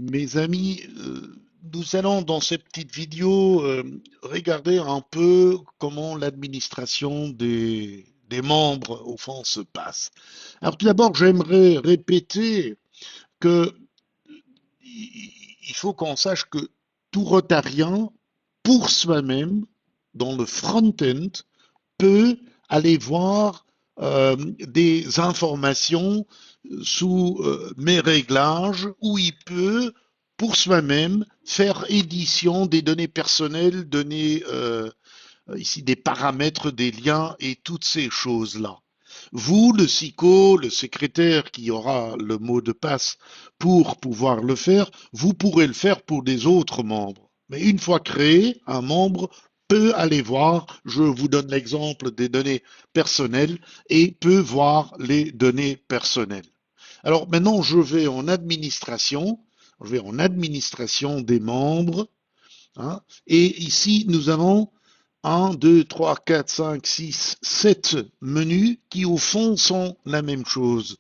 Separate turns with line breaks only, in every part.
Mes amis, nous allons dans cette petite vidéo regarder un peu comment l'administration des membres au fond se passe. Alors tout d'abord, j'aimerais répéter que il faut qu'on sache que tout Rotarien, pour soi-même, dans le front-end, peut aller voir des informations sous mes réglages où il peut, pour soi-même, faire édition des données personnelles, donner ici des paramètres, des liens et toutes ces choses-là. Vous, le SICO, le secrétaire qui aura le mot de passe pour pouvoir le faire, vous pourrez le faire pour des autres membres. Mais une fois créé, un membre peut aller voir, je vous donne l'exemple des données personnelles, et peut voir les données personnelles. Alors maintenant, je vais en administration des membres, hein, et ici, nous avons un, 2, 3, 4, 5, 6, 7 menus qui au fond sont la même chose.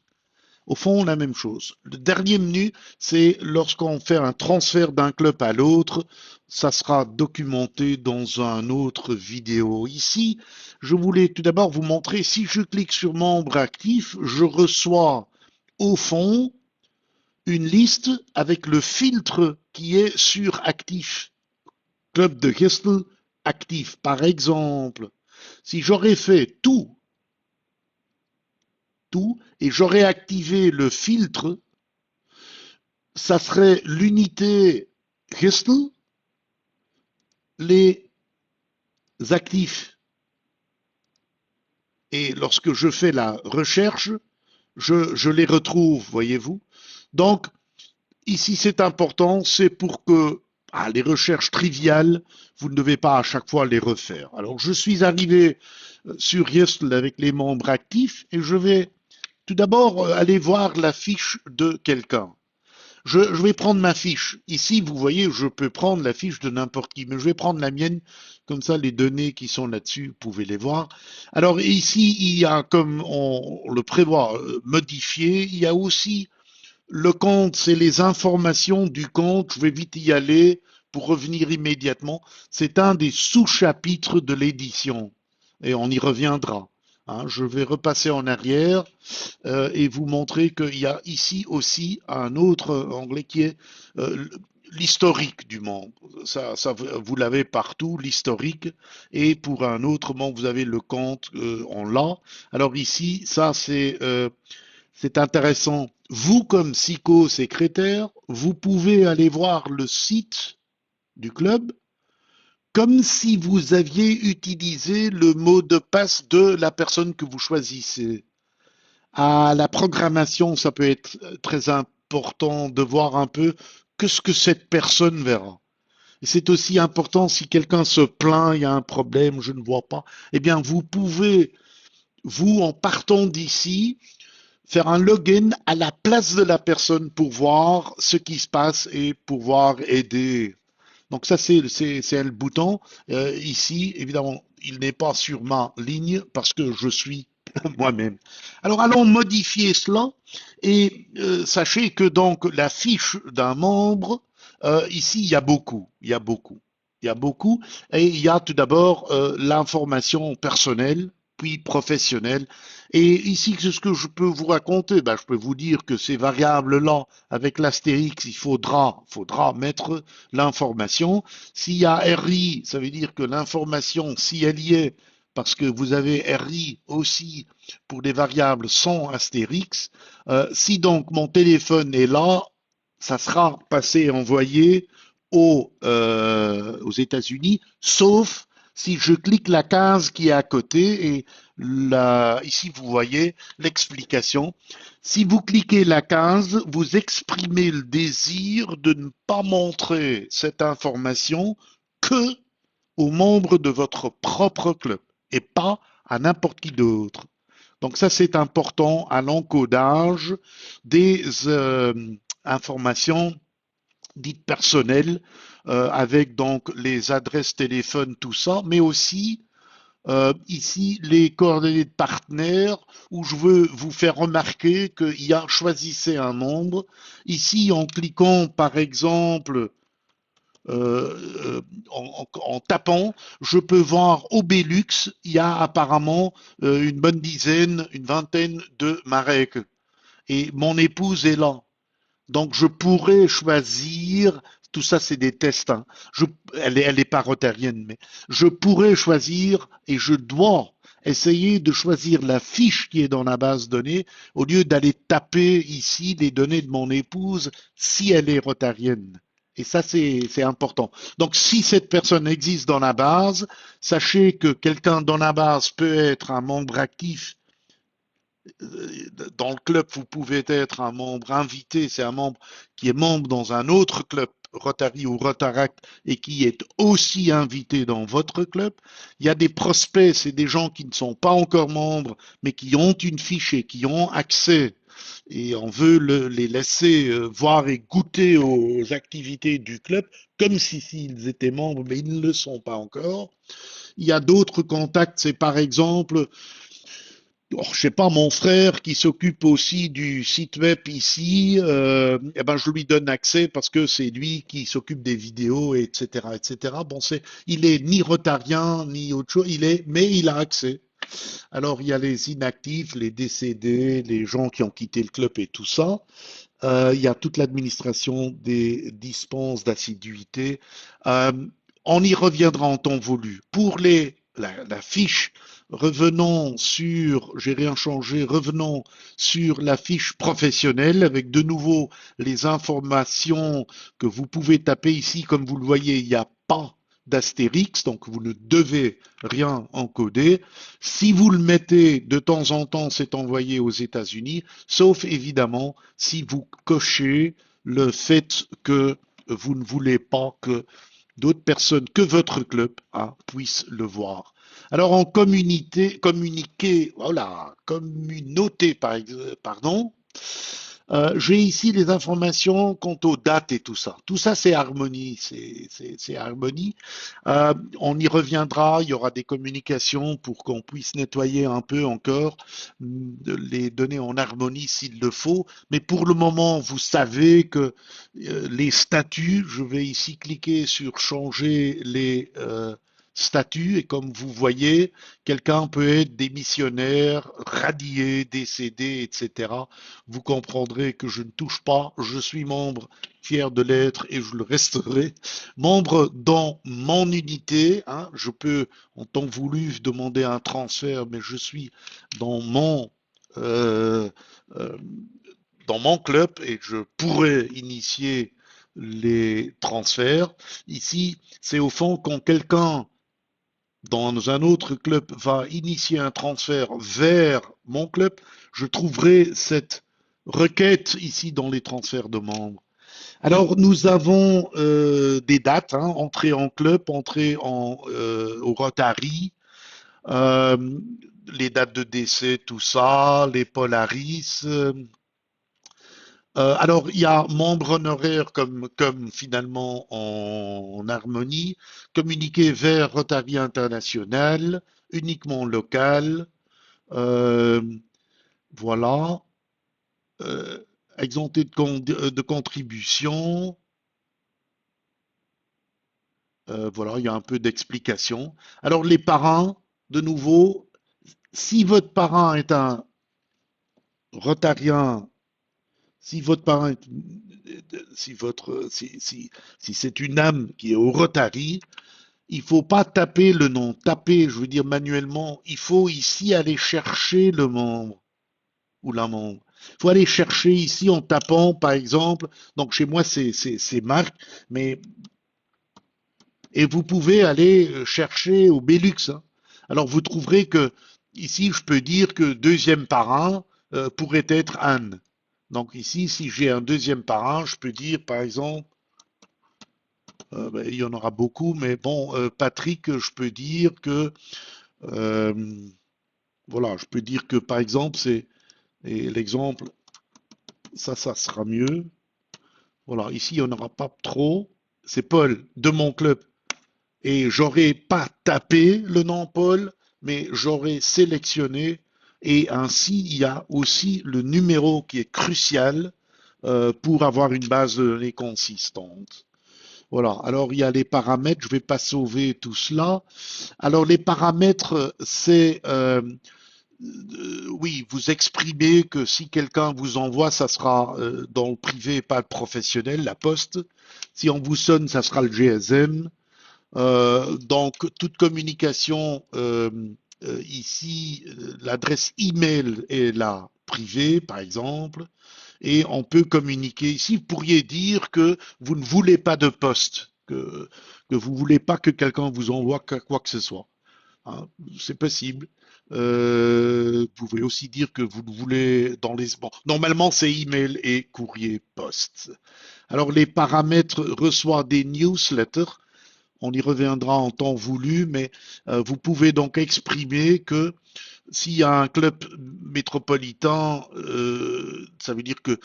Au fond, la même chose. Le dernier menu, c'est lorsqu'on fait un transfert d'un club à l'autre, ça sera documenté dans un autre vidéo. Ici, je voulais tout d'abord vous montrer, si je clique sur membre actif, je reçois au fond une liste avec le filtre qui est sur actif. Club de Gestel actif. Par exemple, si j'aurais fait tout, et j'aurais activé le filtre, ça serait l'unité Gestel, les actifs. Et lorsque je fais la recherche, je les retrouve, voyez-vous. Donc, ici, c'est important, c'est pour que les recherches triviales, vous ne devez pas à chaque fois les refaire. Alors, je suis arrivé sur Yesl avec les membres actifs et je vais tout d'abord aller voir la fiche de quelqu'un. Je vais prendre ma fiche. Ici, vous voyez, je peux prendre la fiche de n'importe qui, mais je vais prendre la mienne. Comme ça, les données qui sont là-dessus, vous pouvez les voir. Alors ici, il y a, comme on le prévoit, modifié, il y a aussi le compte, c'est les informations du compte. Je vais vite y aller pour revenir immédiatement. C'est un des sous-chapitres de l'édition et on y reviendra. Hein, je vais repasser en arrière et vous montrer qu'il y a ici aussi un autre onglet qui est l'historique du membre. Ça vous l'avez partout, l'historique. Et pour un autre membre, vous avez le compte, on l'a. Alors ici, ça c'est intéressant. Vous, comme psycho-secrétaire, vous pouvez aller voir le site du club comme si vous aviez utilisé le mot de passe de la personne que vous choisissez. À la programmation, ça peut être très important de voir un peu que ce que cette personne verra. Et c'est aussi important si quelqu'un se plaint, il y a un problème, je ne vois pas, eh bien vous pouvez, vous, en partant d'ici, faire un login à la place de la personne pour voir ce qui se passe et pouvoir aider. Donc ça, c'est le bouton. Ici, évidemment, il n'est pas sur ma ligne parce que je suis moi-même. Alors allons modifier cela et sachez que donc la fiche d'un membre, ici, il y a beaucoup, il y a beaucoup. Il y a beaucoup et il y a tout d'abord l'information personnelle, puis professionnelle. Et ici, c'est ce que je peux vous raconter. Ben, je peux vous dire que ces variables-là, avec l'astérix, faudra mettre l'information. S'il y a RI, ça veut dire que l'information, si elle y est, parce que vous avez RI aussi pour des variables sans astérix, si donc mon téléphone est là, ça sera passé envoyé aux États-Unis, sauf si je clique la case qui est à côté et ici vous voyez l'explication. Si vous cliquez la case, vous exprimez le désir de ne pas montrer cette information que aux membres de votre propre club et pas à n'importe qui d'autre. Donc ça, c'est important à l'encodage des informations dites personnelles avec donc les adresses téléphone, tout ça, mais aussi Ici, les coordonnées de partenaires, où je veux vous faire remarquer qu'il y a choisissez un membre. Ici, en cliquant par exemple, en tapant, je peux voir au Belux, il y a apparemment une bonne dizaine, une vingtaine de Marek. Et mon épouse est là. Donc je pourrais choisir, tout ça c'est des tests, hein. Elle est pas rotarienne, mais je pourrais choisir et je dois essayer de choisir la fiche qui est dans la base de données au lieu d'aller taper ici les données de mon épouse si elle est rotarienne. Et ça, c'est important. Donc, si cette personne existe dans la base, sachez que quelqu'un dans la base peut être un membre actif dans le club, vous pouvez être un membre invité, c'est un membre qui est membre dans un autre club, Rotary ou Rotaract, et qui est aussi invité dans votre club. Il y a des prospects, c'est des gens qui ne sont pas encore membres, mais qui ont une fiche et qui ont accès. Et on veut les laisser voir et goûter aux activités du club, comme si s'ils étaient membres, mais ils ne le sont pas encore. Il y a d'autres contacts, c'est par exemple je sais pas, mon frère qui s'occupe aussi du site web ici, eh ben je lui donne accès parce que c'est lui qui s'occupe des vidéos, etc., etc. Bon, il est ni rotarien ni autre chose, mais il a accès. Alors il y a les inactifs, les décédés, les gens qui ont quitté le club et tout ça. Il y a toute l'administration des dispenses d'assiduité. Euh, on y reviendra en temps voulu. Pour la fiche, revenons sur, j'ai rien changé, revenons sur la fiche professionnelle avec de nouveau les informations que vous pouvez taper ici. Comme vous le voyez, il n'y a pas d'astérix, donc vous ne devez rien encoder. Si vous le mettez de temps en temps, c'est envoyé aux États-Unis, sauf évidemment si vous cochez le fait que vous ne voulez pas que d'autres personnes que votre club puissent le voir. Alors en communiqué, voilà, communauté, pardon, j'ai ici les informations quant aux dates et tout ça. Tout ça, c'est Harmonie. C'est Harmonie. On y reviendra. Il y aura des communications pour qu'on puisse nettoyer un peu encore les données en Harmonie s'il le faut. Mais pour le moment, vous savez que les statuts, je vais ici cliquer sur changer les statuts et comme vous voyez, quelqu'un peut être démissionnaire, radié, décédé, etc. Vous comprendrez que je ne touche pas, je suis membre, fier de l'être et je le resterai. Membre dans mon unité, hein, je peux en temps voulu demander un transfert, mais je suis dans euh, euh, dans mon club et je pourrais initier les transferts. Ici, c'est au fond quand quelqu'un dans un autre club va initier un transfert vers mon club, je trouverai cette requête ici dans les transferts de membres. Alors nous avons des dates, hein, entrée en club, au Rotary, euh, les dates de décès, tout ça, les Polaris. Alors il y a membre honoraire comme finalement en harmonie, communiqué vers Rotary International, uniquement local, euh, voilà, euh, exempté de contribution. Voilà, il y a un peu d'explication. Alors les parrains, de nouveau, si votre parrain est un rotarien, si votre parrain est, si c'est une âme qui est au Rotary, il faut pas taper le nom, taper, je veux dire manuellement, il faut ici aller chercher le membre ou la membre. Il faut aller chercher ici en tapant, par exemple, donc chez moi c'est Marc, mais et vous pouvez aller chercher au Belux, hein. Alors vous trouverez que ici, je peux dire que deuxième parrain pourrait être Anne. Donc ici, si j'ai un deuxième parrain, je peux dire par exemple, ben, il y en aura beaucoup, mais bon, Patrick, je peux dire que, euh, voilà, je peux dire que par exemple, c'est l'exemple, ça sera mieux. Voilà, ici, il n'y en aura pas trop. C'est Paul de mon club et j'aurais pas tapé le nom Paul, mais j'aurais sélectionné et ainsi il y a aussi le numéro qui est crucial pour avoir une base de données consistante. Voilà. Alors il y a les paramètres. Je ne vais pas sauver tout cela. Alors les paramètres, c'est oui, vous exprimez que si quelqu'un vous envoie, ça sera dans le privé, pas le professionnel, la poste. Si on vous sonne, ça sera le GSM. Donc, toute communication ici, l'adresse email est là privée, par exemple, et on peut communiquer ici. Vous pourriez dire que vous ne voulez pas de poste, que vous ne voulez pas que quelqu'un vous envoie quoi que ce soit. Hein, c'est possible. Vous pouvez aussi dire que vous voulez dans les... Bon, normalement, c'est email et courrier poste. Alors, les paramètres reçoivent des newsletters. On y reviendra en temps voulu, mais vous pouvez donc exprimer que s'il y a un club métropolitain, ça veut dire que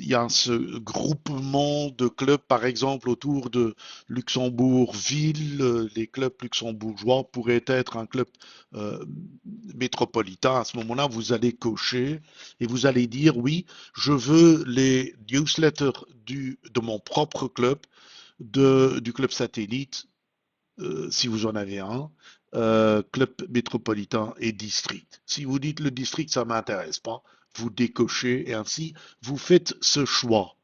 il y a ce groupement de clubs, par exemple, autour de Luxembourg-Ville. Les clubs luxembourgeois pourraient être un club euh, métropolitain. À ce moment-là, vous allez cocher et vous allez dire oui, je veux les newsletters de mon propre club, du club satellite si vous en avez un, club métropolitain et district. Si vous dites le district, ça ne m'intéresse pas, vous décochez et ainsi vous faites ce choix.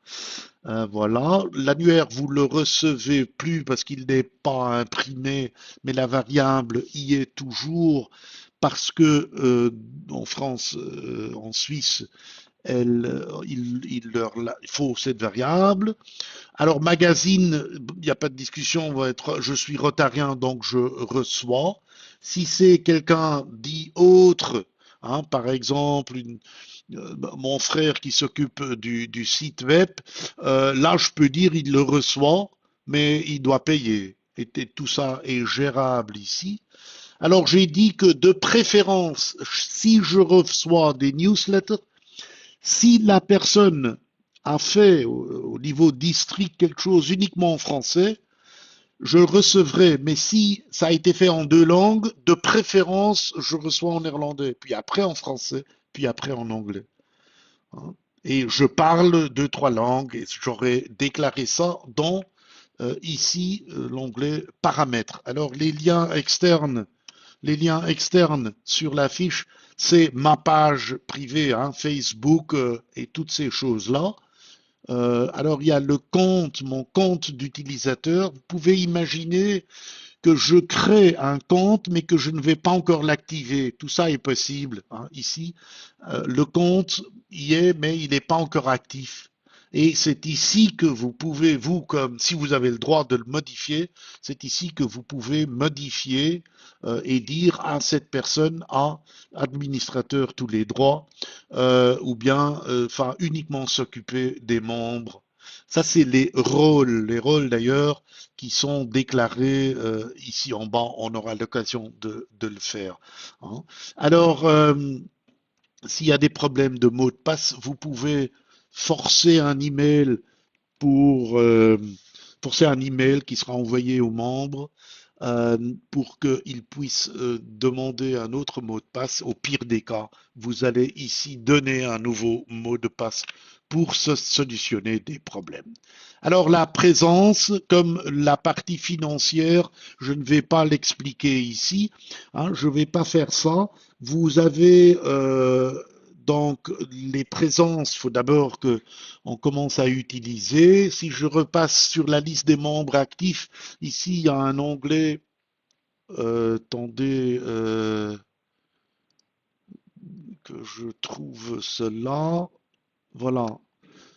Voilà, l'annuaire, vous le recevez plus parce qu'il n'est pas imprimé, mais la variable y est toujours parce que en France, en Suisse, il faut cette variable. Alors, magazine, il n'y a pas de discussion, on va être, je suis rotarien, donc je reçois. Si c'est quelqu'un dit autre, hein, par exemple, mon frère qui s'occupe du site web, là, je peux dire il le reçoit, mais il doit payer. Et tout ça est gérable ici. Alors, j'ai dit que de préférence, si je reçois des newsletters, si la personne a fait au niveau district quelque chose uniquement en français, je le recevrai. Mais si ça a été fait en deux langues, de préférence, je reçois en néerlandais, puis après en français, puis après en anglais. Hein. Et je parle deux, trois langues, et j'aurais déclaré ça dans ici l'onglet paramètres. Alors les liens externes sur la fiche, c'est ma page privée, hein, Facebook et toutes ces choses-là. Alors il y a le compte, mon compte d'utilisateur. Vous pouvez imaginer que je crée un compte, mais que je ne vais pas encore l'activer. Tout ça est possible. Hein, ici, le compte y est, mais il n'est pas encore actif. Et c'est ici que vous pouvez, vous, comme si vous avez le droit de le modifier, c'est ici que vous pouvez modifier et dire à cette personne, à administrateur tous les droits, ou bien, enfin, uniquement s'occuper des membres. Ça, c'est les rôles. Les rôles, d'ailleurs, qui sont déclarés ici en bas. On aura l'occasion de le faire. Hein. Alors, s'il y a des problèmes de mot de passe, vous pouvez forcer un email pour forcer un email qui sera envoyé aux membres pour qu'ils puissent demander un autre mot de passe. Au pire des cas, vous allez ici donner un nouveau mot de passe pour se solutionner des problèmes. Alors la présence, comme la partie financière, je ne vais pas l'expliquer ici, hein, je ne vais pas faire ça. Vous avez donc les présences, il faut d'abord que on commence à utiliser. Si je repasse sur la liste des membres actifs, ici il y a un onglet. Attendez que je trouve cela. Voilà.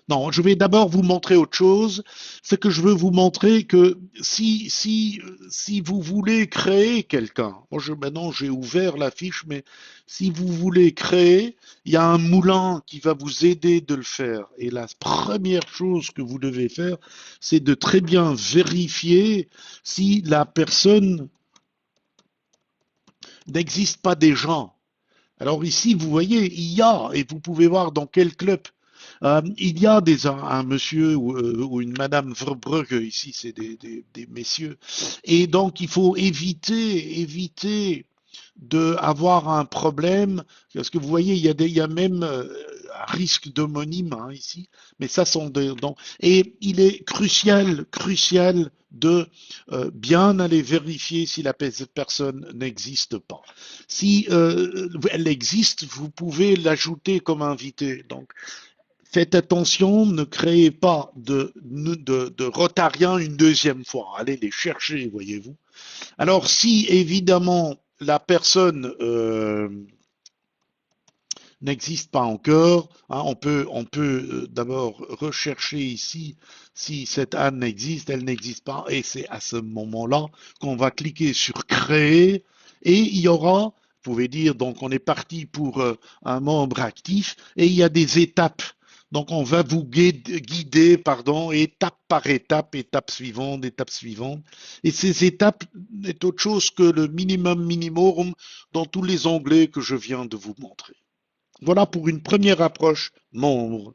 Non, je vais d'abord vous montrer autre chose. C'est que je veux vous montrer que si vous voulez créer quelqu'un, maintenant j'ai ouvert la fiche, mais si vous voulez créer, il y a un moulin qui va vous aider de le faire. Et la première chose que vous devez faire, c'est de très bien vérifier si la personne n'existe pas déjà. Alors ici, vous voyez, il y a, et vous pouvez voir dans quel club. Il y a un monsieur ou une madame Verbrugge, ici c'est des messieurs, et donc il faut éviter de avoir un problème, parce que vous voyez, il y a même un risque d'homonyme hein, ici, mais ça sont et il est crucial de bien aller vérifier si la personne n'existe pas. Si elle existe, vous pouvez l'ajouter comme invité. Donc, faites attention, ne créez pas de Rotariens une deuxième fois. Allez les chercher, voyez-vous. Alors, si évidemment la personne n'existe pas encore, hein, on peut d'abord rechercher ici si cette Anne existe, elle n'existe pas, et c'est à ce moment-là qu'on va cliquer sur créer, et il y aura, vous pouvez dire, donc on est parti pour un membre actif, et il y a des étapes. Donc on va vous guider, pardon, étape suivante, étape suivante. Et ces étapes n'est autre chose que le minimum dans tous les onglets que je viens de vous montrer. Voilà pour une première approche membre.